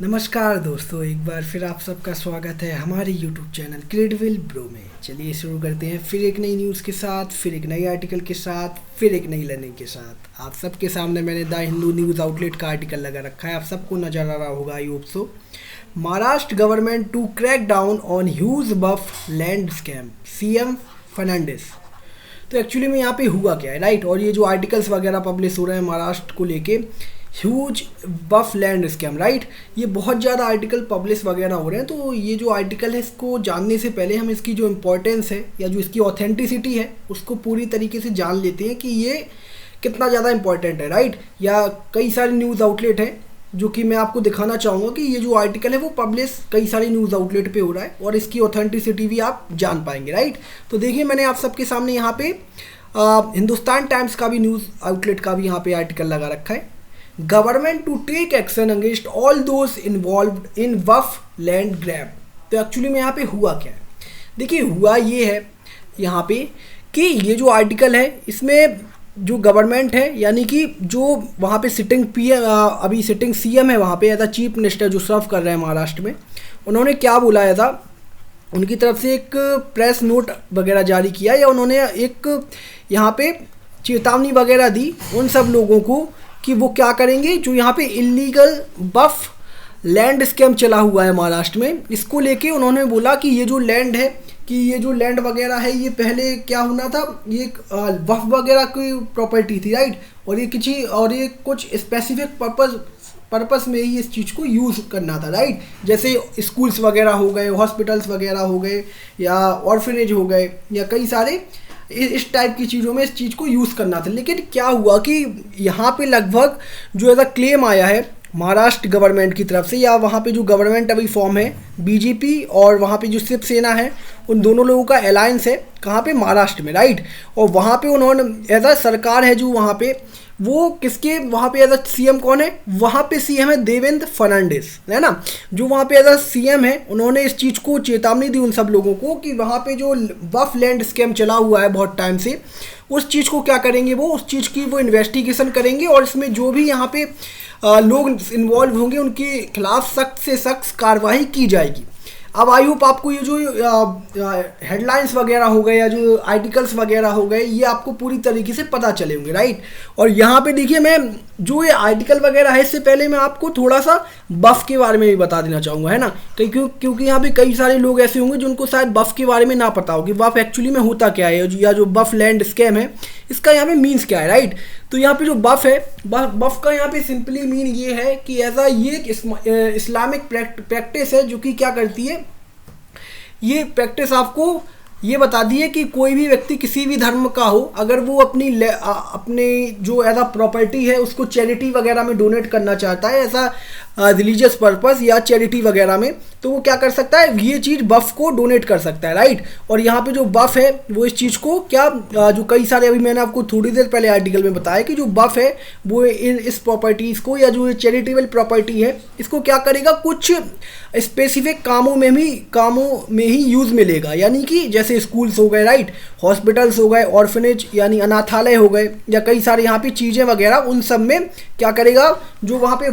नमस्कार दोस्तों, एक बार फिर आप सबका स्वागत है हमारे YouTube चैनल क्रेडिबल ब्रो में। चलिए शुरू करते हैं फिर एक नई न्यूज़ के साथ, फिर एक नई आर्टिकल के साथ, फिर एक नई लर्निंग के साथ। आप सबके सामने मैंने द हिंदू न्यूज़ आउटलेट का आर्टिकल लगा रखा है, आप सबको नज़र आ रहा होगा I hope so. Maharashtra government to crack down on huge Waqf land scam, CM फर्नांडिस। तो एक्चुअली में यहाँ पे हुआ क्या है, राइट। और ये जो आर्टिकल्स वगैरह पब्लिश हो रहे हैं महाराष्ट्र को लेके, huge Waqf land scam, right. ये बहुत ज़्यादा आर्टिकल पब्लिश वगैरह हो रहे हैं। तो ये जो आर्टिकल है इसको जानने से पहले हम इसकी जो इम्पोर्टेंस है या जो इसकी ऑथेंटिसिटी है उसको पूरी तरीके से जान लेते हैं कि ये कितना ज़्यादा इम्पोर्टेंट है, राइट। या कई सारे न्यूज़ आउटलेट हैं जो कि मैं आपको दिखाना चाहूँगा कि ये जो आर्टिकल है वो पब्लिश कई सारे न्यूज़ आउटलेट पे हो रहा है और इसकी ऑथेंटिसिटी भी आप जान पाएंगे, राइट। तो देखिए, मैंने आप सबके सामने यहाँ पे हिंदुस्तान टाइम्स का भी न्यूज़ आउटलेट का भी यहाँ पे आर्टिकल लगा रखा है। Government to take action against all those involved in waqf land grab. तो एक्चुअली में यहाँ पे हुआ क्या है, देखिए हुआ ये है यहाँ पे कि ये जो आर्टिकल है इसमें जो गवर्नमेंट है यानी कि जो वहाँ पे सिटिंग पीएम अभी सिटिंग सीएम है वहाँ पे एज अ चीफ मिनिस्टर जो सर्व कर रहे हैं महाराष्ट्र में, उन्होंने क्या बोला था, उनकी तरफ से एक प्रेस नोट वगैरह जारी किया या उन्होंने एक यहाँ पे चेतावनी वगैरह दी उन सब लोगों को कि वो क्या करेंगे जो यहाँ पे इलीगल बफ लैंड स्कैम चला हुआ है महाराष्ट्र में। इसको लेके उन्होंने बोला कि ये जो लैंड है कि ये जो लैंड वगैरह है ये पहले क्या होना था, ये वफ वगैरह की प्रॉपर्टी थी, राइट। और ये कुछ स्पेसिफिक पर्पस में ही इस चीज़ को यूज़ करना था, राइट। जैसे स्कूल्स वगैरह हो गए, हॉस्पिटल्स वगैरह हो गए या ऑर्फनेज हो गए या कई सारे इस टाइप की चीज़ों में इस चीज़ को यूज़ करना था। लेकिन क्या हुआ कि यहाँ पे लगभग जो ऐसा क्लेम आया है महाराष्ट्र गवर्नमेंट की तरफ से या वहाँ पे जो गवर्नमेंट अभी फॉर्म है बीजेपी और वहाँ पे जो शिवसेना है उन दोनों लोगों का अलायंस है कहाँ पे, महाराष्ट्र में, राइट। और वहाँ पे उन्होंने ऐसा सरकार है जो वहाँ पे वो किसके वहाँ पे एज सीएम कौन है, वहाँ पे सीएम है देवेंद्र फर्नांडिस, है ना। जो वहाँ पे एज सीएम है उन्होंने इस चीज़ को चेतावनी दी उन सब लोगों को कि वहाँ पे जो वफ लैंड स्कैम चला हुआ है बहुत टाइम से, उस चीज़ को क्या करेंगे, वो उस चीज़ की वो इन्वेस्टिगेशन करेंगे और इसमें जो भी यहाँ पे लोग इन्वॉल्व होंगे उनके खिलाफ सख्त से सख्त कार्रवाई की जाएगी। अब आई होप आपको ये जो हेडलाइंस वगैरह हो गए या जो आर्टिकल्स वगैरह हो गए ये आपको पूरी तरीके से पता चले होंगे, राइट। और यहाँ पे देखिए, मैं जो ये आर्टिकल वगैरह है इससे पहले मैं आपको थोड़ा सा बफ के बारे में भी बता देना चाहूँगा, है ना। क्योंकि यहाँ पे कई सारे लोग ऐसे होंगे जिनको शायद बफ के बारे में ना पता हो कि बफ एक्चुअली में होता क्या है या जो बफ लैंड स्कैम है इसका यहाँ पे मीन्स क्या है, राइट। तो यहाँ पे जो बफ है, बफ का यहाँ पे सिंपली मीन ये है कि ऐसा ये एक इस्लामिक प्रैक्टिस है जो कि क्या करती है, ये प्रैक्टिस आपको ये बता दी है कि कोई भी व्यक्ति किसी भी धर्म का हो, अगर वो अपने जो ऐसा प्रॉपर्टी है उसको चैरिटी वगैरह में डोनेट करना चाहता है, ऐसा रिलीजियस पर्पस या चैरिटी वगैरह में, तो वो क्या कर सकता है, ये चीज़ बफ को डोनेट कर सकता है, राइट। और यहाँ पे जो बफ है वो इस चीज़ को क्या जो कई सारे अभी मैंने आपको थोड़ी देर पहले आर्टिकल में बताया कि जो बफ है वो इस प्रॉपर्टीज़ को या जो चैरिटेबल प्रॉपर्टी है इसको क्या करेगा, कुछ स्पेसिफिक कामों में ही यूज़ में लेगा। यानी कि जैसे स्कूल्स हो गए, राइट, हॉस्पिटल्स हो गए, ऑर्फनेज यानी अनाथालय हो गए या कई सारे यहाँ पे चीज़ें वगैरह, उन सब में क्या करेगा, जो वहाँ पे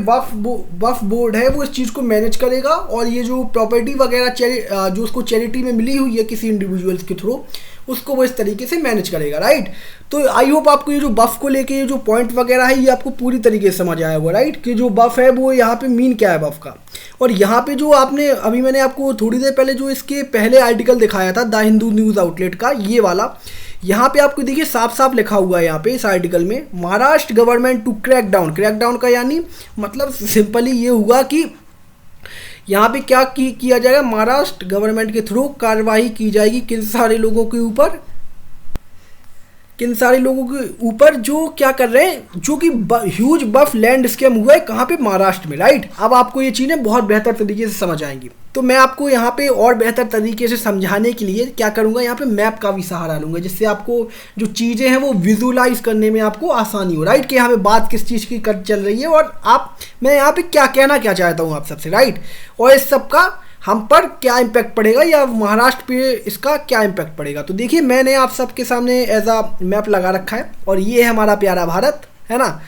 वक्फ बोर्ड है वो इस चीज़ को मैनेज करेगा और ये जो प्रॉपर्टी वगैरह जो उसको चैरिटी में मिली हुई है किसी इंडिविजुअल्स के थ्रू, उसको वो इस तरीके से मैनेज करेगा, राइट। तो आई होप आपको ये जो बफ को लेके ये जो पॉइंट वगैरह है ये आपको पूरी तरीके से समझ आया होगा, राइट, कि जो बफ है वो यहाँ पे मीन क्या है बफ का। और यहाँ पे जो अभी मैंने आपको थोड़ी देर पहले जो इसके पहले आर्टिकल दिखाया था द हिंदू न्यूज़ आउटलेट का, ये वाला, यहाँ पे आपको देखिए साफ साफ लिखा हुआ है यहाँ पे इस आर्टिकल में, Maharashtra government to crack down का यानी मतलब सिंपली ये हुआ कि यहाँ पे क्या किया जाएगा, महाराष्ट्र गवर्नमेंट के थ्रू कार्रवाई की जाएगी किन सारे लोगों के ऊपर जो क्या कर रहे हैं, जो कि ह्यूज बफ लैंड स्कैम हुआ है कहाँ पे, महाराष्ट्र में, राइट। अब आपको ये चीज़ें बहुत बेहतर तरीके से समझ आएंगी। तो मैं आपको यहाँ पे और बेहतर तरीके से समझाने के लिए क्या करूँगा, यहाँ पे मैप का भी सहारा लूँगा जिससे आपको जो चीज़ें हैं वो विजुलाइज करने में आपको आसानी हो, राइट, कि यहाँ पे बात किस चीज़ की चल रही है और मैं यहाँ पे क्या कहना चाहता हूँ आप सबसे, राइट। और इस सब का हम पर क्या इम्पैक्ट पड़ेगा या महाराष्ट्र पे इसका क्या इम्पैक्ट पड़ेगा। तो देखिए, मैंने आप सबके सामने एज अ मैप लगा रखा है और ये है हमारा प्यारा भारत, है ना।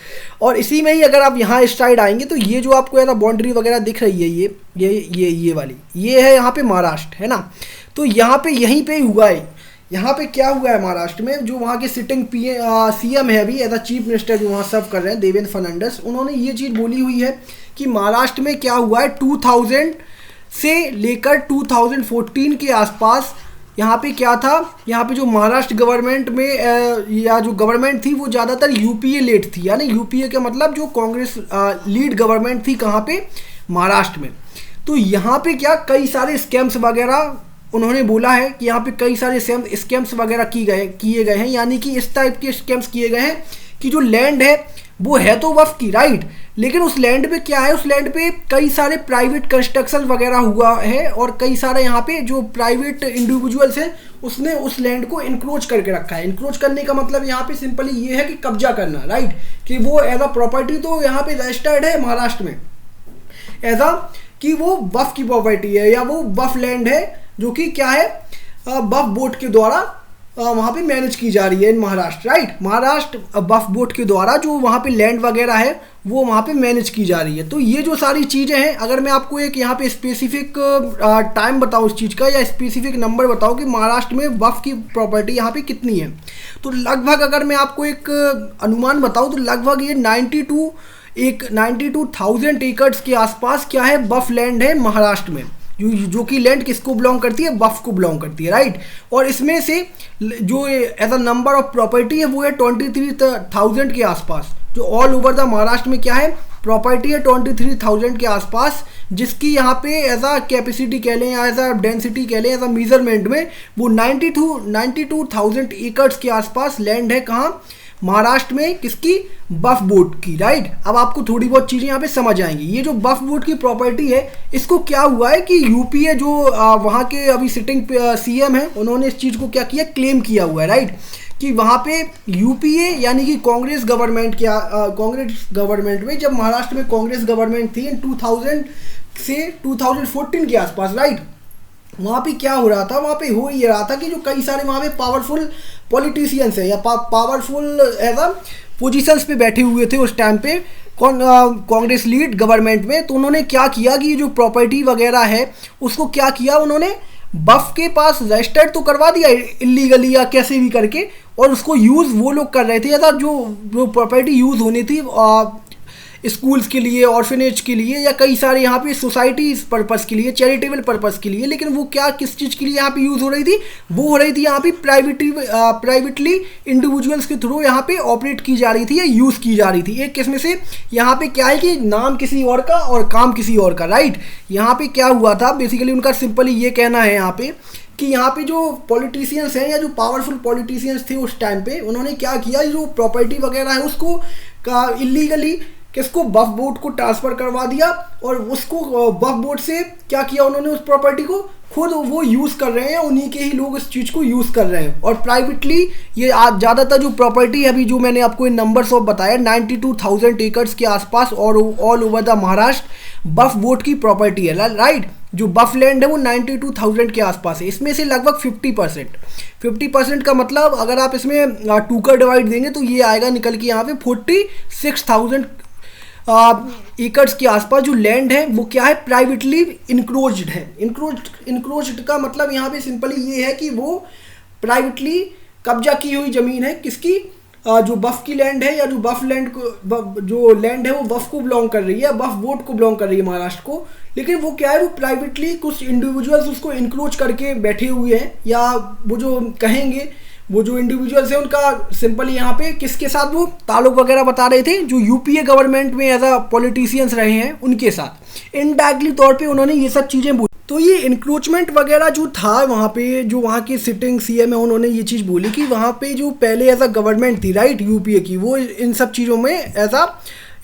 और इसी में ही अगर आप यहाँ इस साइड आएंगे तो ये जो आपको ऐसा बाउंड्री वगैरह दिख रही है, ये वाली, ये है यहाँ पे महाराष्ट्र, है ना। तो यहाँ पे यहीं पे हुआ है, यहाँ पे क्या हुआ है महाराष्ट्र में, जो वहाँ के सिटिंग सीएम है अभी एज अ चीफ मिनिस्टर जो वहाँ सर्व कर रहे हैं, देवेंद्र फर्नांडिस, उन्होंने ये चीज़ बोली हुई है कि महाराष्ट्र में क्या हुआ है 2000 से लेकर 2014 के आसपास यहाँ पे क्या था, यहाँ पे जो महाराष्ट्र गवर्नमेंट में या जो गवर्नमेंट थी वो ज़्यादातर यूपीए लेड थी, यानी यूपीए का मतलब जो कांग्रेस लीड गवर्नमेंट थी कहाँ पे, महाराष्ट्र में। तो यहाँ पे क्या कई सारे स्कैम्स वगैरह उन्होंने बोला है कि यहाँ पे कई सारे स्कैम्स वगैरह किए गए हैं, यानी कि इस टाइप के स्कैम्स किए गए हैं कि जो लैंड है वो है तो वक्फ की, राइट, लेकिन उस लैंड पे क्या है, उस लैंड पे कई सारे प्राइवेट कंस्ट्रक्शन वगैरह हुआ है और कई सारे यहाँ पे जो प्राइवेट इंडिविजुअल्स हैं उसने उस लैंड को इंक्रोच करके रखा है। इंक्रोच करने का मतलब यहाँ पे सिंपली ये है कि कब्जा करना, राइट, कि वो एज अ प्रॉपर्टी तो यहाँ पे रजिस्टर्ड है महाराष्ट्र में एज अ कि वो वक्फ की प्रॉपर्टी है या वो वक्फ लैंड है जो कि क्या है वक्फ बोर्ड के द्वारा वहाँ पे मैनेज की जा रही है इन महाराष्ट्र, राइट। महाराष्ट्र वक्फ बोर्ड के द्वारा जो वहाँ पे लैंड वगैरह है वो वहाँ पे मैनेज की जा रही है। तो ये जो सारी चीज़ें हैं, अगर मैं आपको एक यहाँ पे स्पेसिफिक टाइम बताऊँ इस चीज़ का या स्पेसिफिक नंबर बताऊँ कि महाराष्ट्र में वक्फ की प्रॉपर्टी यहाँ पे कितनी है, तो लगभग अगर मैं आपको एक अनुमान बताऊँ तो लगभग ये 92,000 एकड़ के आसपास क्या है वक्फ लैंड है महाराष्ट्र में, जो कि लैंड किसको बिलोंग करती है, वक्फ को बिलोंग करती है, राइट। और इसमें से जो as a number of property है वो है 23,000 के आसपास, जो ऑल ओवर द महाराष्ट्र में क्या है प्रॉपर्टी है 23,000 के आसपास, जिसकी यहाँ पे एज अ कैपेसिटी कह लें या एज अ डेंसिटी कह लें, एज अ मेजरमेंट में वो 92,000 एकड़ के आसपास लैंड है कहाँ, महाराष्ट्र में, किसकी, वक्फ बोर्ड की, राइट। अब आपको थोड़ी बहुत चीज़ें यहाँ पे समझ आएंगी। ये जो वक्फ बोर्ड की प्रॉपर्टी है इसको क्या हुआ है कि यूपीए जो वहाँ के अभी सिटिंग सीएम है उन्होंने इस चीज़ को क्या किया, क्लेम किया हुआ है, राइट, कि वहाँ पे यूपीए यानी कि कांग्रेस गवर्नमेंट में जब महाराष्ट्र में कांग्रेस गवर्नमेंट थी इन 2000 से 2014 के आसपास, राइट, वहाँ पे क्या हो रहा था, वहाँ पे हो ये रहा था कि जो कई सारे वहाँ पे पावरफुल पॉलिटिशियंस हैं या पावरफुल एज अ पोजीशंस पे बैठे हुए थे उस टाइम पे कांग्रेस लीड गवर्नमेंट में। तो उन्होंने क्या किया कि जो प्रॉपर्टी वगैरह है उसको क्या किया, उन्होंने वक्फ के पास रजिस्टर्ड तो करवा दिया इलीगली या कैसे भी करके, और उसको यूज़ वो लोग कर रहे थे या जो प्रॉपर्टी यूज़ होनी थी स्कूल्स के लिए, ऑर्फनेज के लिए या कई सारे यहाँ पे सोसाइटी पर्पस के लिए, चैरिटेबल पर्पस के लिए, लेकिन वो क्या किस चीज़ के लिए यहाँ पे यूज़ हो रही थी, वो हो रही थी यहाँ पे प्राइवेटली इंडिविजुअल्स के थ्रू यहाँ पे ऑपरेट की जा रही थी या यूज़ की जा रही थी। एक किस्म से यहाँ पे क्या है कि नाम किसी और का और काम किसी और का, राइट। यहाँ पे क्या हुआ था बेसिकली, उनका सिंपली ये कहना है यहाँ पे कि यहाँ पे जो पॉलिटिशियंस हैं या जो पावरफुल पॉलिटिशियंस थे उस टाइम पे, उन्होंने क्या किया, जो प्रॉपर्टी वगैरह है उसको का इलीगली किसको, वक्फ बोर्ड को ट्रांसफ़र करवा दिया और उसको वक्फ बोर्ड से क्या किया, उन्होंने उस प्रॉपर्टी को खुद वो यूज़ कर रहे हैं, उन्हीं के ही लोग इस चीज़ को यूज़ कर रहे हैं। और प्राइवेटली ये आज ज़्यादातर जो प्रॉपर्टी है अभी जो मैंने आपको इन नंबर्स ऑफ बताया 92,000 एकड़ के आसपास और all over the Maharashtra Waqf board की प्रॉपर्टी है, राइट। जो वक्फ लैंड है वो 92,000 के आसपास है। इसमें से लगभग 50% का मतलब अगर आप इसमें टू का डिवाइड देंगे तो ये आएगा निकल के यहाँ पे 46,000 एकड़ के आसपास जो लैंड है वो क्या है, प्राइवेटली इंक्रोच्ड है। इंक्रोच्ड का मतलब यहाँ पे सिंपली ये है कि वो प्राइवेटली कब्जा की हुई ज़मीन है, किसकी, जो वक्फ की लैंड है या जो वक्फ लैंड को जो लैंड है वो वक्फ को बिलोंग कर रही है, वक्फ बोर्ड को बिलोंग कर रही है महाराष्ट्र को, लेकिन वो क्या है, वो प्राइवेटली कुछ इंडिविजुअल्स उसको इंक्रोच करके बैठे हुए हैं, या वो जो कहेंगे वो जो इंडिविजुअल्स हैं उनका सिंपली यहाँ पे किसके साथ वो ताल्लुक वगैरह बता रहे थे, जो यूपीए गवर्नमेंट में एज अ पॉलिटिशियंस रहे हैं उनके साथ इनडायरेक्टली तौर पे उन्होंने ये सब चीज़ें बोली। तो ये इंक्रोचमेंट वगैरह जो था वहाँ पे, जो वहाँ के सिटिंग सीएम है उन्होंने ये चीज़ बोली कि वहाँ पे जो पहले एज अ गवर्नमेंट थी, राइट, यूपीए की, वो इन सब चीज़ों में एज अ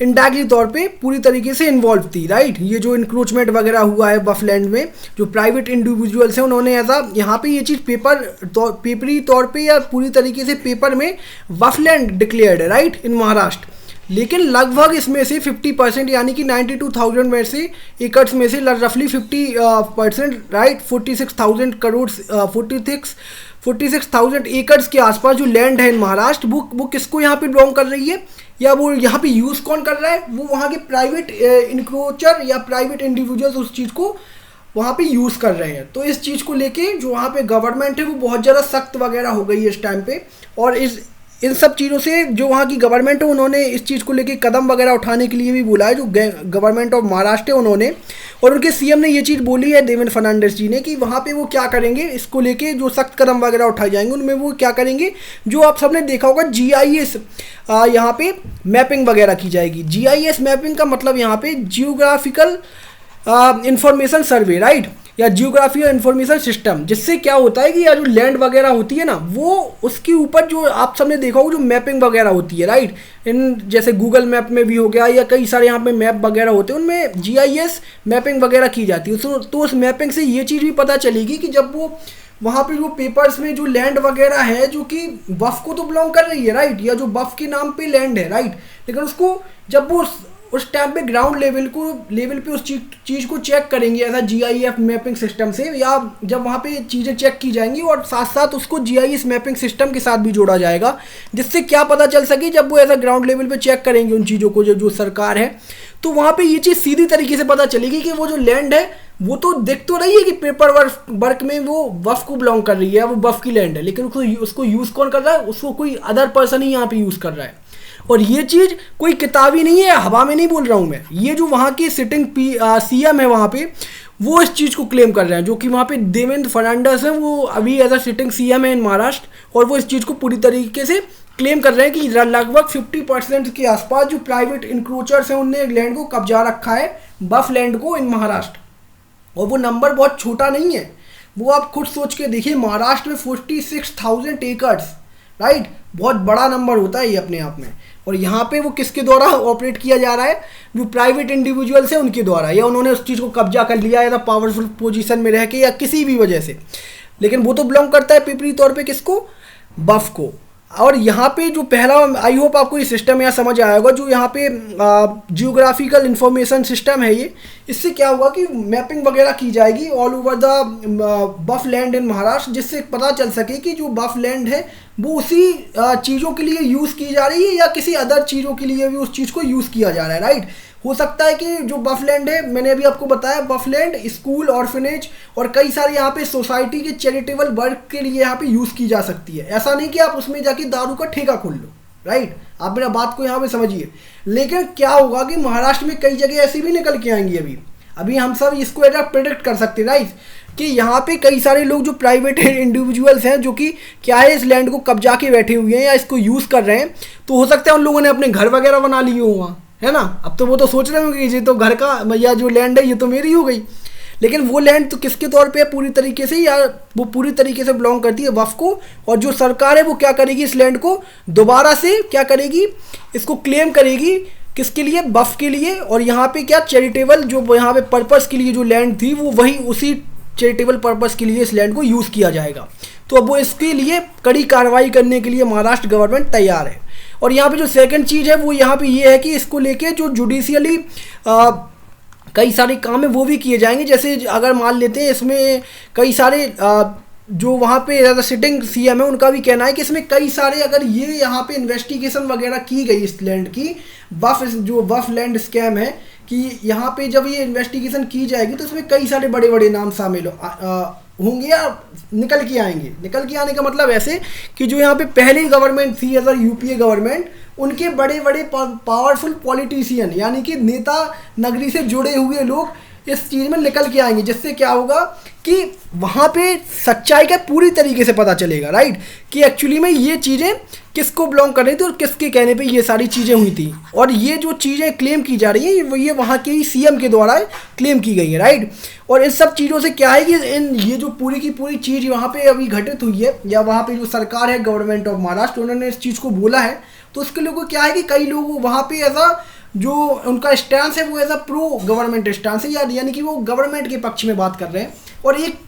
इनडायरेक्टली तौर पे पूरी तरीके से इन्वॉल्व थी, राइट। ये जो इंक्रोचमेंट वगैरह हुआ है वक्फ लैंड में, जो प्राइवेट इंडिविजुअल्स हैं उन्होंने एज अ यहाँ पे ये चीज़ पेपरी तौर पे या पूरी तरीके से पेपर में वक्फ लैंड डिक्लेयर्ड है, राइट, इन महाराष्ट्र। लेकिन लगभग इसमें से 50% यानी कि 92,000 में से एकड़ में से रफली 50%, राइट, 46,000 करोड़ 46,000 एकड़ के आसपास जो लैंड है इन महाराष्ट्र वो किसको यहाँ पे बिलोंग कर रही है, या वो यहाँ पे यूज़ कौन कर रहा है, वो वहाँ के प्राइवेट इंक्रोचर या प्राइवेट इंडिविजुअल्स उस चीज़ को वहाँ पे यूज़ कर रहे हैं। तो इस चीज़ को लेके जो वहाँ पे गवर्नमेंट है वो बहुत ज़्यादा सख्त वगैरह हो गई है इस टाइम पे। और इन सब चीज़ों से जो वहाँ की गवर्नमेंट है उन्होंने इस चीज़ को लेके कदम वगैरह उठाने के लिए भी बोला है, जो गवर्नमेंट ऑफ महाराष्ट्र है उन्होंने। और उनके सीएम ने ये चीज़ बोली है देवेंद्र फर्नांडिस जी ने, कि वहाँ पे वो क्या करेंगे, इसको लेके जो सख्त कदम वगैरह उठाए जाएंगे उनमें वो क्या करेंगे, जो आप सबने देखा होगा GIS यहाँ पे मैपिंग वगैरह की जाएगी। GIS मैपिंग का मतलब यहाँ पे जियोग्राफिकल इंफॉर्मेशन सर्वे, राइट, या जियोग्राफिकल इंफॉर्मेशन सिस्टम। जिससे क्या होता है कि या जो लैंड वगैरह होती है ना, वो उसके ऊपर जो आप सबने देखा होगा जो मैपिंग वगैरह होती है, राइट, इन जैसे गूगल मैप में भी हो गया या कई सारे यहाँ पे मैप वगैरह होते हैं, उनमें GIS मैपिंग वगैरह की जाती है। तो उस मैपिंग से ये चीज़ भी पता चलेगी कि जब वो वहाँ पे जो पेपर्स में जो लैंड वगैरह है जो कि वक्फ को तो बिलोंग कर रही है, राइट, या जो वक्फ के नाम पे लैंड है, राइट, लेकिन उसको जब वो उस टाइम पे ग्राउंड लेवल पे उस चीज़ को चेक करेंगे ऐसा GIS मैपिंग सिस्टम से, या जब वहाँ पे चीज़ें चेक की जाएंगी और साथ साथ उसको GIS मैपिंग सिस्टम के साथ भी जोड़ा जाएगा, जिससे क्या पता चल सके जब वो ऐसा ग्राउंड लेवल पे चेक करेंगे उन चीज़ों को जो सरकार है, तो वहाँ पे ये चीज़ सीधी तरीके से पता चलेगी कि वो जो लैंड है वो तो दिख तो रही है कि पेपर वर्क में वो वक्फ को बिलोंग कर रही है, वो वक्फ की लैंड है, लेकिन उसको यूज़ कौन कर रहा है, उसको कोई अदर पर्सन ही यहाँ पे यूज़ कर रहा है। और ये चीज़ कोई किताबी नहीं है, हवा में नहीं बोल रहा हूँ मैं, ये जो वहाँ की सिटिंग CM है वहाँ पे, वो इस चीज़ को क्लेम कर रहे हैं, जो कि वहाँ पे देवेंद्र फर्नांडिस हैं, वो अभी एज अ सिटिंग CM है इन महाराष्ट्र, और वो इस चीज़ को पूरी तरीके से क्लेम कर रहे हैं कि लगभग 50% के आसपास जो प्राइवेट इंक्रोचर्स हैं उनने लैंड को कब्जा रखा है, वक्फ लैंड को इन महाराष्ट्र। और वो नंबर बहुत छोटा नहीं है, वो आप खुद सोच के देखिए, महाराष्ट्र में 46,000 एकड़, राइट, बहुत बड़ा नंबर होता है ये अपने आप में। और यहाँ पे वो किसके द्वारा ऑपरेट किया जा रहा है, जो प्राइवेट इंडिविजुअल्स हैं उनके द्वारा, या उन्होंने उस चीज़ को कब्जा कर लिया है पावरफुल पोजीशन में रह के या किसी भी वजह से, लेकिन वो तो बिलोंग करता है पिपरी तौर पे किसको, वक्फ को। और यहाँ पे जो पहला, आई होप आपको ये सिस्टम यहाँ समझ आया होगा, जो यहाँ पे जियोग्राफिकल इंफॉर्मेशन सिस्टम है ये, इससे क्या होगा कि मैपिंग वगैरह की जाएगी all over the Waqf land in Maharashtra, जिससे पता चल सके कि जो वक्फ लैंड है वो उसी चीज़ों के लिए यूज़ की जा रही है या किसी अदर चीज़ों के लिए भी उस चीज़ को यूज़ किया जा रहा है, राइट। हो सकता है कि जो वक्फ लैंड है, मैंने अभी आपको बताया, वक्फ लैंड स्कूल, ऑर्फनेज और कई सारे यहाँ पे सोसाइटी के चैरिटेबल वर्क के लिए यहाँ पे यूज़ की जा सकती है। ऐसा नहीं कि आप उसमें जाके दारू का ठेका खोल लो, राइट, आप मेरा बात को यहाँ पे समझिए। लेकिन क्या होगा कि महाराष्ट्र में कई जगह ऐसी भी निकल के आएंगी, अभी हम सब इसको ऐसा प्रेडिक्ट कर सकते हैं, राइट, कि यहाँ पे कई सारे लोग जो प्राइवेट इंडिविजुअल्स हैं जो कि क्या है इस लैंड को कब्जा के बैठे हुए हैं या इसको यूज़ कर रहे हैं, तो हो सकता है उन लोगों ने अपने घर वगैरह बना लिए होगा, है ना। अब तो वो तो सोच रहे होंगे कि ये तो घर का या जो लैंड है ये तो मेरी हो गई, लेकिन वो लैंड तो किसके तौर पे है पूरी तरीके से, या वो पूरी तरीके से बिलोंग करती है वक्फ को। और जो सरकार है वो क्या करेगी, इस लैंड को दोबारा से क्या करेगी, इसको क्लेम करेगी, किसके लिए, वक्फ के लिए। और यहाँ पे क्या चैरिटेबल जो यहाँ पे पर्पस के लिए जो लैंड थी वो वही उसी चैरिटेबल पर्पस के लिए इस लैंड को यूज़ किया जाएगा। तो अब वो इसके लिए कड़ी कार्रवाई करने के लिए महाराष्ट्र गवर्नमेंट तैयार है। और यहाँ पे जो सेकंड चीज़ है वो यहाँ पे ये है कि इसको लेके जो जुडिशियली कई सारे काम है वो भी किए जाएंगे। जैसे अगर मान लेते हैं इसमें कई सारे जो वहाँ पे ज़्यादा सिटिंग CM है उनका भी कहना है कि इसमें कई सारे, अगर ये यहाँ पे इन्वेस्टिगेशन वगैरह की गई इस लैंड की, वक्फ लैंड स्कैम है, कि यहाँ पे जब ये इन्वेस्टिगेशन की जाएगी तो इसमें कई सारे बड़े बड़े नाम शामिल होंगे या निकल के आएंगे। निकल के आने का मतलब ऐसे कि जो यहाँ पे पहली गवर्नमेंट थी अगर UPA गवर्नमेंट, उनके बड़े बड़े पावरफुल पॉलिटिशियन यानी कि नेता नगरी से जुड़े हुए लोग इस चीज़ में निकल के आएंगे, जिससे क्या होगा कि वहाँ पे सच्चाई का पूरी तरीके से पता चलेगा, राइट, कि एक्चुअली में ये चीज़ें किसको बिलोंग कर रही थी और किसके कहने पे ये सारी चीज़ें हुई थी। और ये जो चीज़ें क्लेम की जा रही हैं ये वहाँ के ही CM के द्वारा क्लेम की गई है, राइट। और इन सब चीज़ों से क्या है कि ये जो पूरी की पूरी चीज़ वहाँ पे अभी घटित हुई है, या वहाँ पे जो सरकार है गवर्नमेंट ऑफ महाराष्ट्र, उन्होंने इस चीज़ को बोला है, तो उसके लोगों को क्या है कि कई लोग वहाँ पे ऐसा जो उनका स्टैंड है वो as a pro government stand है, यानी कि वो गवर्नमेंट के पक्ष में बात कर रहे हैं। और एक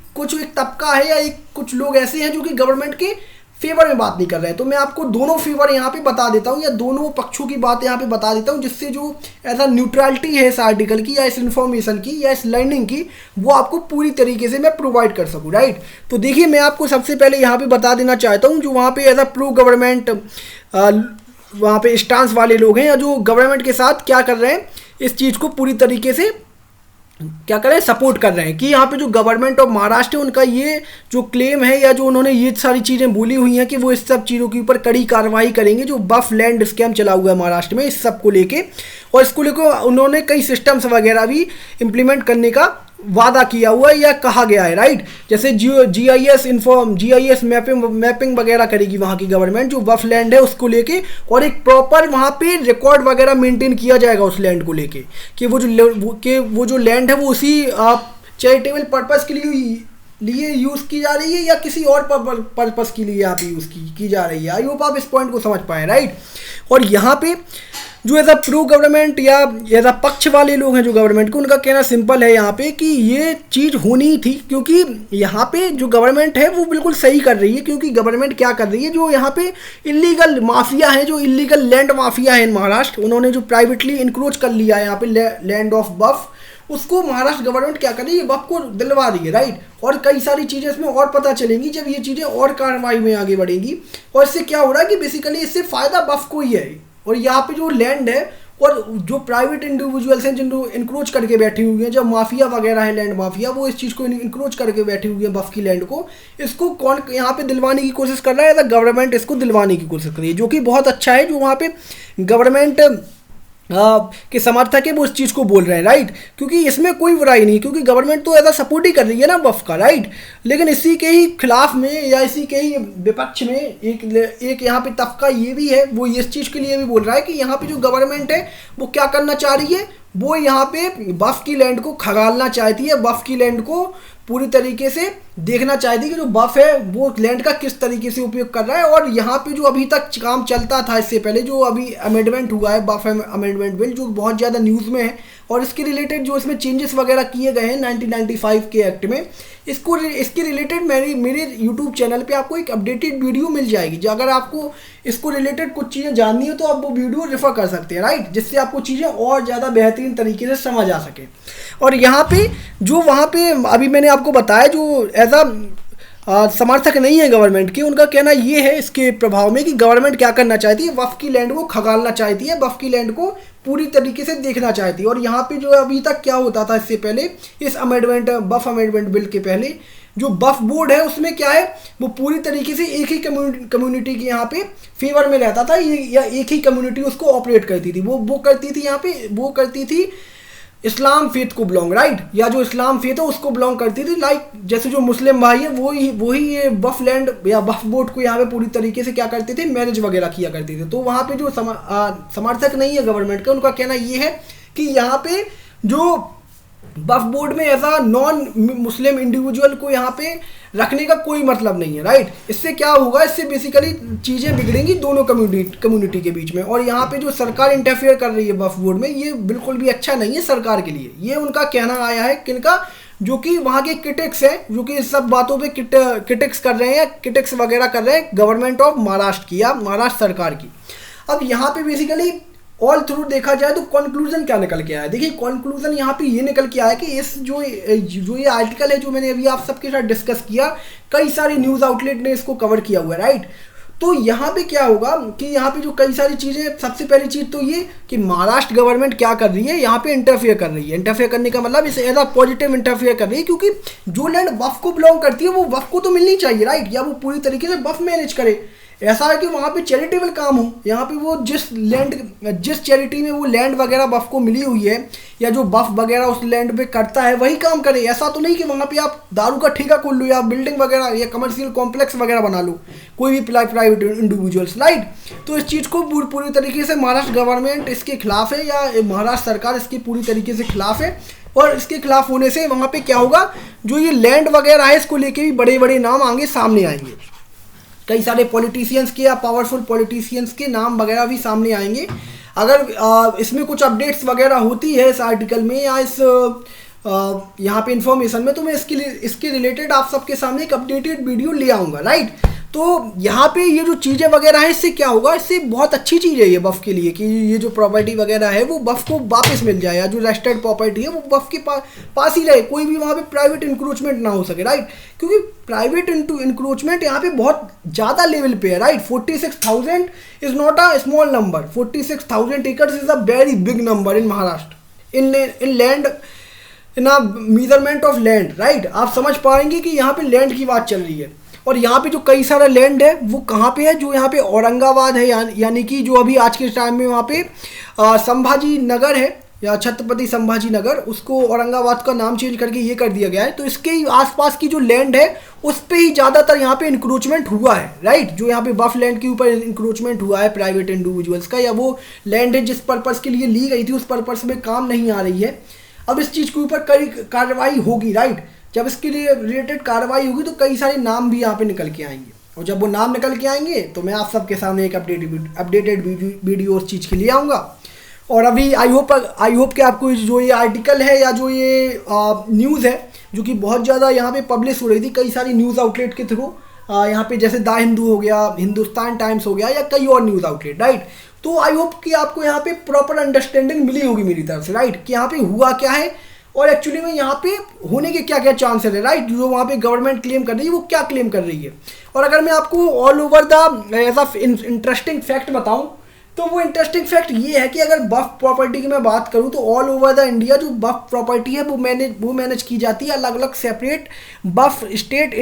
तबका है या कुछ लोग ऐसे हैं जो कि गवर्नमेंट के फेवर में बात नहीं कर रहे हैं। तो मैं आपको दोनों फेवर यहाँ पे बता देता हूँ या दोनों पक्षों की बात यहाँ पे बता देता हूँ, जिससे जो ऐसा न्यूट्रलिटी है इस आर्टिकल की या इस इन्फॉर्मेशन की या इस लर्निंग की, वो आपको पूरी तरीके से मैं प्रोवाइड कर सकूँ, राइट। तो देखिए मैं आपको सबसे पहले यहाँ पे बता देना चाहता हूँ जो वहाँ पे एज अ प्रो गवर्नमेंट वहाँ पे स्टांस वाले लोग हैं या जो गवर्नमेंट के साथ क्या कर रहे हैं, इस चीज़ को पूरी तरीके से क्या करें, सपोर्ट कर रहे हैं कि यहाँ पे जो गवर्नमेंट ऑफ महाराष्ट्र है उनका ये जो क्लेम है या जो उन्होंने ये सारी चीज़ें बोली हुई हैं कि वो इस सब चीज़ों के ऊपर कड़ी कार्रवाई करेंगे जो बफ लैंड स्कैम चला हुआ है महाराष्ट्र में, इस सब को लेके। और इसको लेकर उन्होंने कई सिस्टम्स वगैरह भी इम्प्लीमेंट करने का वादा किया हुआ है या कहा गया है, राइट। जैसे GIS मैपिंग वगैरह करेगी वहाँ की गवर्नमेंट जो बफ लैंड है उसको लेके, और एक प्रॉपर वहाँ पे रिकॉर्ड वगैरह मेंटेन किया जाएगा उस लैंड को लेके कि वो जो लैंड है वो उसी चैरिटेबल पर्पस के लिए यूज़ की जा रही है या किसी और पर्पस के लिए आप यूज़ की जा रही है। आई होप आप इस पॉइंट को समझ पाए, राइट। और यहाँ पे जो एज अ प्रो गवर्नमेंट या एज अ पक्ष वाले लोग हैं जो गवर्नमेंट के, उनका कहना सिंपल है यहाँ पे कि ये चीज़ होनी थी, क्योंकि यहाँ पे जो गवर्नमेंट है वो बिल्कुल सही कर रही है। क्योंकि गवर्नमेंट क्या कर रही है, जो यहाँ पे इलीगल माफिया है, जो इलीगल लैंड माफिया है इन महाराष्ट्र, उन्होंने जो प्राइवेटली इंक्रोच कर लिया है यहाँ पे लैंड ऑफ बफ, उसको महाराष्ट्र गवर्नमेंट क्या कर रही है, बफ को दिलवा रही है, राइट। और कई सारी चीज़ें इसमें और पता चलेंगी जब ये चीज़ें और कार्रवाई में आगे बढ़ेंगी। और इससे क्या हो रहा है कि बेसिकली इससे फ़ायदा बफ को ही है। और यहाँ पे जो लैंड है और जो प्राइवेट इंडिविजुअल्स हैं जिनको इंक्रोच करके बैठी हुई हैं, जब माफिया वगैरह है, लैंड माफिया, वो इस चीज़ को इंक्रोच करके बैठी हुई है बफ की लैंड को, इसको कौन यहाँ पे दिलवाने की कोशिश कर रहा है, या गवर्नमेंट इसको दिलवाने की कोशिश कर रही है, जो कि बहुत अच्छा है। जो वहाँ पे गवर्नमेंट के समर्थक है वो इस चीज़ को बोल रहे हैं, राइट। क्योंकि इसमें कोई बुराई नहीं, क्योंकि गवर्नमेंट तो ऐसा सपोर्ट ही कर रही है ना बफ का, राइट। लेकिन इसी के ही खिलाफ में या इसी के ही विपक्ष में एक यहाँ पे तबका ये भी है, वो इस चीज़ के लिए भी बोल रहा है कि यहाँ पे जो गवर्नमेंट है वो क्या करना चाह रही है, वो यहाँ पे बफ की लैंड को खगालना चाहती है, बफ की लैंड को पूरी तरीके से देखना चाहती है कि जो बफ है वो लैंड का किस तरीके से उपयोग कर रहा है। और यहाँ पे जो अभी तक काम चलता था इससे पहले, जो अभी अमेंडमेंट हुआ है बफ अमेंडमेंट बिल, जो बहुत ज़्यादा न्यूज़ में है, और इसके रिलेटेड जो इसमें चेंजेस वगैरह किए गए हैं 1995 के एक्ट में, इसके रिलेटेड मेरे यूट्यूब चैनल पे आपको एक अपडेटेड वीडियो मिल जाएगी। जो अगर आपको इसको रिलेटेड कुछ चीज़ें जाननी हो तो आप वो वीडियो रेफर कर सकते हैं, राइट, जिससे आपको चीज़ें और ज़्यादा बेहतरीन तरीके से समझ आ सके। और यहाँ पे जो वहाँ पे अभी मैंने आपको बताया जो एज समर्थक नहीं है गवर्नमेंट के, उनका कहना ये है इसके प्रभाव में कि गवर्नमेंट क्या करना चाहती है, बफ की लैंड को खगालना चाहती है, बफ की लैंड को पूरी तरीके से देखना चाहती है। और यहाँ पे जो अभी तक क्या होता था इससे पहले, इस बफ अमेंडमेंट बिल के पहले, जो बफ बोर्ड है उसमें क्या है, वो पूरी तरीके से एक ही कम्युनिटी के यहाँ पे फेवर में रहता था, या एक ही कम्युनिटी उसको ऑपरेट करती थी। वो करती थी यहाँ पे, वो करती थी इस्लाम फेथ को बिलोंग, राइट, या जो इस्लाम फेथ है उसको बिलोंग करती थी। लाइक जैसे जो मुस्लिम भाई है वही ये बफ लैंड या बफ बोर्ड को यहाँ पे पूरी तरीके से क्या करते थे, मैरिज वगैरह किया करते थे। तो वहाँ पे जो समर्थक नहीं है गवर्नमेंट का, उनका कहना ये है कि यहाँ पे जो बफ बोर्ड में ऐसा नॉन मुस्लिम इंडिविजुअल को यहाँ पे रखने का कोई मतलब नहीं है, राइट। इससे क्या होगा, इससे बेसिकली चीज़ें बिगड़ेंगी दोनों कम्युनिटी के बीच में। और यहाँ पे जो सरकार इंटरफेयर कर रही है बफ बोर्ड में, ये बिल्कुल भी अच्छा नहीं है सरकार के लिए। ये उनका कहना आया है किनका, जो कि वहाँ के क्रिटिक्स हैं, जो कि इस सब बातों पे क्रिटिक्स कर रहे हैं, क्रिटिक्स वगैरह कर रहे हैं गवर्नमेंट ऑफ महाराष्ट्र की या महाराष्ट्र सरकार की। अब यहाँ पे बेसिकली ऑल थ्रू देखा जाए तो कंक्लूजन क्या निकल के आया है। देखिए कंक्लूजन यहाँ पे ये निकल के आया कि इस जो ये आर्टिकल है जो मैंने अभी आप सबके साथ डिस्कस किया, कई सारे न्यूज़ आउटलेट ने इसको कवर किया हुआ है, राइट। तो यहाँ पे क्या होगा कि यहाँ पे जो कई सारी चीज़ें, सबसे पहली चीज़ तो ये कि महाराष्ट्र गवर्नमेंट क्या कर रही है, यहाँ पे इंटरफेयर कर रही है। इंटरफेयर करने का मतलब इसे एज अ पॉजिटिव इंटरफेयर कर रही है, क्योंकि जो लैंड वफ को बिलोंग करती है वो वफ को तो मिलनी चाहिए, राइट, या वो पूरी तरीके से वफ मैनेज करे। ऐसा है कि वहाँ पे चैरिटेबल काम हो, यहाँ पे वो जिस चैरिटी में वो लैंड वगैरह बफ को मिली हुई है, या जो बफ वगैरह उस लैंड पे करता है वही काम करे। ऐसा तो नहीं कि वहाँ पे आप दारू का ठेका खोल लो या बिल्डिंग वगैरह या कमर्शियल कॉम्प्लेक्स वगैरह बना लो, कोई भी प्राइवेट इंडिविजुअल्स, राइट। तो इस चीज़ को पूरी तरीके से महाराष्ट्र गवर्नमेंट इसके खिलाफ है, या महाराष्ट्र सरकार इसके पूरी तरीके से खिलाफ है। और इसके खिलाफ होने से वहाँ पे क्या होगा, जो ये लैंड वगैरह है इसको लेके भी बड़े बड़े नाम आगे सामने आएंगे। कई सारे पॉलिटिशियंस के या पावरफुल पॉलिटिशियंस के नाम वगैरह भी सामने आएंगे। अगर इसमें कुछ अपडेट्स वगैरह होती है इस आर्टिकल में या इस यहाँ पे इन्फॉर्मेशन में, तो मैं इसके रिलेटेड आप सबके सामने एक अपडेटेड वीडियो ले आऊँगा, राइट। तो यहाँ पे ये जो चीज़ें वगैरह हैं, इससे क्या होगा, इससे बहुत अच्छी चीज़ है ये बफ के लिए कि ये जो प्रॉपर्टी वगैरह है वो बफ को वापस मिल जाए, या जो रजिस्टर्ड प्रॉपर्टी है वो बफ के पास ही रहे, कोई भी वहाँ पे प्राइवेट इंक्रोचमेंट ना हो सके, राइट। क्योंकि प्राइवेट इंक्रोचमेंट यहाँ पे बहुत ज़्यादा लेवल पे है, right. 46,000 is not a small number, 46,000 acres is a very big number in Maharashtra, in land, in a measurement of land, right. आप समझ पाएंगे कि यहाँ पे लैंड की बात चल रही है। और यहाँ पे जो कई सारा लैंड है वो कहाँ पे है, जो यहाँ पे औरंगाबाद है, यानी कि जो अभी आज के टाइम में वहाँ पे संभाजी नगर है या छत्रपति संभाजी नगर, उसको औरंगाबाद का नाम चेंज करके ये कर दिया गया है। तो इसके ही आसपास की जो लैंड है उस पर ही ज़्यादातर यहाँ पे इंक्रोचमेंट हुआ है, राइट। जो यहाँ पे बफ लैंड के ऊपर इंक्रोचमेंट हुआ है प्राइवेट इंडिविजुअल्स का, या वो लैंड है जिस पर्पज़ के लिए ली गई थी उस पर्पज़ में काम नहीं आ रही है। अब इस चीज़ के ऊपर कई कार्रवाई होगी, राइट। जब इसके लिए रिलेटेड कार्रवाई होगी तो कई सारे नाम भी यहाँ पे निकल के आएंगे, और जब वो नाम निकल के आएंगे तो मैं आप सबके सामने एक अपडेटेड वीडियो उस चीज़ के लिए आऊँगा। और अभी आई होप कि आपको जो ये आर्टिकल है या जो ये न्यूज़ है जो कि बहुत ज़्यादा यहाँ पे पब्लिश हो रही थी कई सारी न्यूज़ आउटलेट के थ्रू, यहाँ पे जैसे द हिंदू हो गया, हिंदुस्तान टाइम्स हो गया, या कई और न्यूज़ आउटलेट, राइट। तो आई होप कि आपको यहाँ पे प्रॉपर अंडरस्टैंडिंग मिली होगी मेरी तरफ से, राइट, कि यहाँ पे हुआ क्या है और एक्चुअली में यहाँ पे होने के क्या क्या चांसेस है, राइट। जो वहाँ पे गवर्नमेंट क्लेम कर रही है वो क्या क्लेम कर रही है। और अगर मैं आपको all over the as a interesting fact बताऊँ तो वो इंटरेस्टिंग फैक्ट ये है कि अगर बफ प्रॉपर्टी की मैं बात करूँ तो ऑल ओवर द इंडिया जो बफ प्रॉपर्टी है वो मैनेज की जाती है अलग अलग सेपरेट बफ स्टेट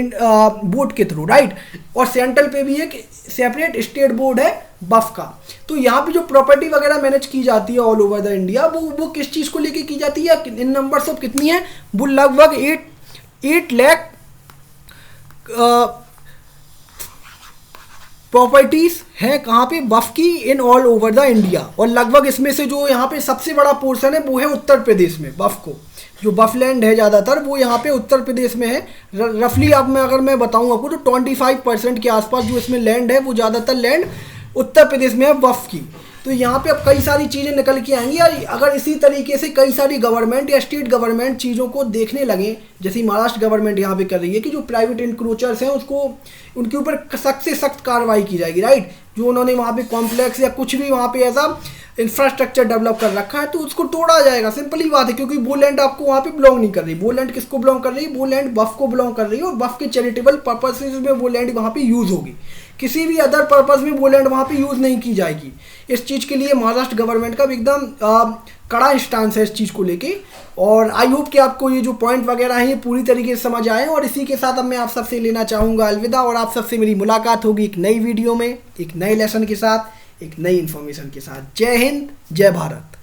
बोर्ड के थ्रू, राइट। और सेंट्रल पे भी एक सेपरेट स्टेट बोर्ड है बफ का। तो यहाँ पे जो प्रॉपर्टी वगैरह मैनेज की जाती है ऑल ओवर द इंडिया वो किस चीज़ को लेके की जाती है, इन नंबर्स ऑफ कितनी है, वो लगभग 8 लाख प्रॉपर्टीज़ हैं कहाँ पे, बफ की, in all over the India. और लगभग इसमें से जो यहाँ पे सबसे बड़ा पोर्शन है वो है उत्तर प्रदेश में। बफ को जो बफ लैंड है ज़्यादातर वो यहाँ पे उत्तर प्रदेश में है। रफली अगर मैं बताऊँ आपको तो 25% के आसपास जो इसमें लैंड है वो ज़्यादातर लैंड उत्तर प्रदेश में है बफ की। तो यहाँ पे अब कई सारी चीज़ें निकल के आएंगी, और अगर इसी तरीके से कई सारी गवर्नमेंट या स्टेट गवर्नमेंट चीज़ों को देखने लगे, जैसे महाराष्ट्र गवर्नमेंट यहाँ पे कर रही है कि जो प्राइवेट इंक्रोचर्स हैं उसको उनके ऊपर सख्त से सख्त कार्रवाई की जाएगी, राइट। जो उन्होंने वहाँ पे कॉम्प्लेक्स या कुछ भी वहाँ पे ऐसा इंफ्रास्ट्रक्चर डेवलप कर रखा है तो उसको तोड़ा जाएगा, सिंपल ही बात है। क्योंकि वो लैंड आपको वहाँ पे बिलोंग नहीं कर रही, वो लैंड किसको बिलोंग कर रही है, वो लैंड बफ को बिलोंग कर रही है, और बफ के चैरिटेबल पर्पसेज में वो लैंड वहाँ पे यूज़ होगी, किसी भी अदर पर्पज़ में वो लैंड वहाँ पे यूज़ नहीं की जाएगी। इस चीज़ के लिए महाराष्ट्र गवर्नमेंट का एकदम कड़ा स्टांस है इस चीज़ को लेके। और आई होप कि आपको ये जो पॉइंट वगैरह हैं ये पूरी तरीके से समझ आए। और इसी के साथ अब मैं आप सबसे लेना चाहूँगा अलविदा, और आप सबसे मेरी मुलाकात होगी एक नई वीडियो में, एक नए लेसन के साथ, एक नई इन्फॉर्मेशन के साथ। जय हिंद, जय भारत।